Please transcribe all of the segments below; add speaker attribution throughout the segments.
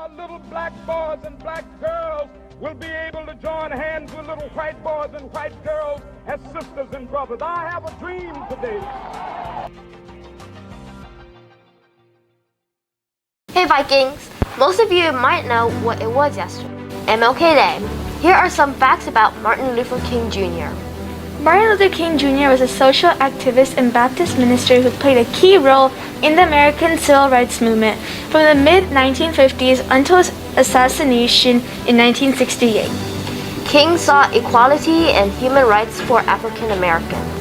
Speaker 1: our little black boys and black girls will be able to join hands with little white boys and white girls as sisters and brothers. I have a dream today.
Speaker 2: Hey Vikings! Most of you might know what it was yesterday, MLK Day. Here are some facts about Martin Luther King Jr.
Speaker 3: Martin Luther King Jr. was a social activist and Baptist minister who played a key role in the American Civil Rights Movement from the mid-1950s until his assassination in 1968.
Speaker 2: King sought equality and human rights for African Americans.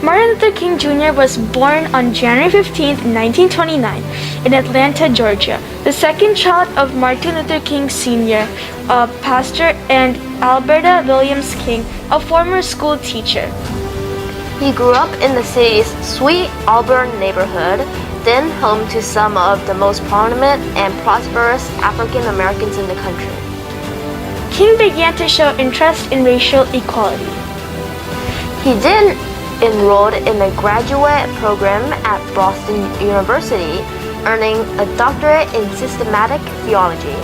Speaker 3: Martin Luther King Jr. was born on January 15, 1929, in Atlanta, Georgia, the second child of Martin Luther King Sr., a pastor, and Alberta Williams King, a former school teacher.
Speaker 2: He grew up in the city's Sweet Auburn neighborhood, then home to some of the most prominent and prosperous African Americans in the country.
Speaker 3: King began to show interest in racial equality.
Speaker 2: He then enrolled in the graduate program at Boston University, earning a doctorate in systematic theology.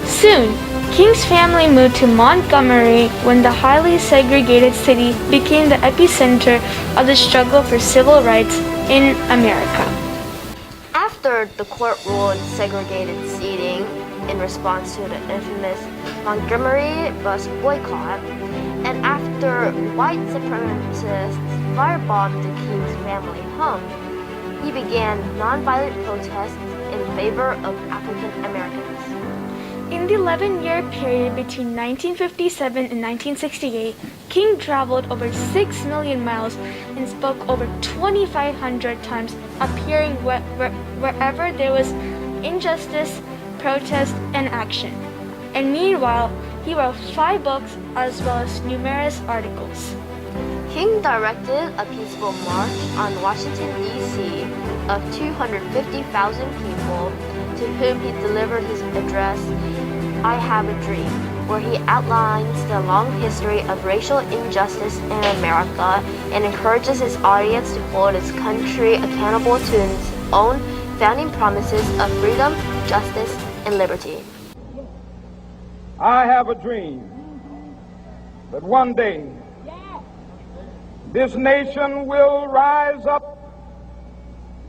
Speaker 3: Soon, King's family moved to Montgomery when the highly segregated city became the epicenter of the struggle for civil rights in America.
Speaker 2: After the court ruled segregated seating in response to the infamous Montgomery bus boycott, and after white supremacists firebombed the King's family home, he began nonviolent protests in favor of African Americans.
Speaker 3: In the 11-year period between 1957 and 1968, King traveled over 6 million miles and spoke over 2,500 times, appearing wherever there was injustice, protest, and action. And meanwhile, he wrote 5 books as well as numerous articles.
Speaker 2: King directed a peaceful march on Washington, D.C. of 250,000 people, to whom he delivered his address, I Have a Dream, where he outlines the long history of racial injustice in America and encourages his audience to hold his country accountable to its own founding promises of freedom, justice, and liberty.
Speaker 1: I have a dream that one day this nation will rise up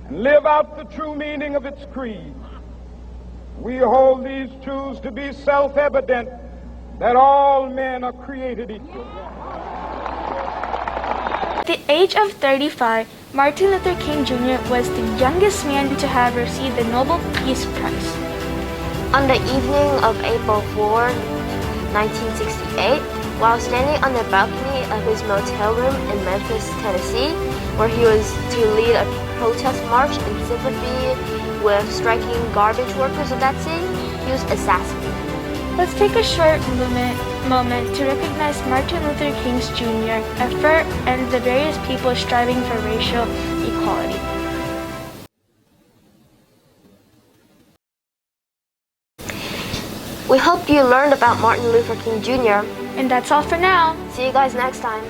Speaker 1: and live out the true meaning of its creed. We hold these truths to be self-evident, that all men are created equal.
Speaker 3: At the age of 35, Martin Luther King Jr. was the youngest man to have received the Nobel Peace Prize.
Speaker 2: On the evening of April 4, 1968, while standing on the balcony of his motel room in Memphis, Tennessee, where he was to lead a protest march in sympathy with striking garbage workers of that city, he was assassinated.
Speaker 3: Let's take a short moment to recognize Martin Luther King Jr. effort and the various people striving for racial equality.
Speaker 2: We hope you learned about Martin Luther King Jr.
Speaker 3: And that's all for now.
Speaker 2: See you guys next time.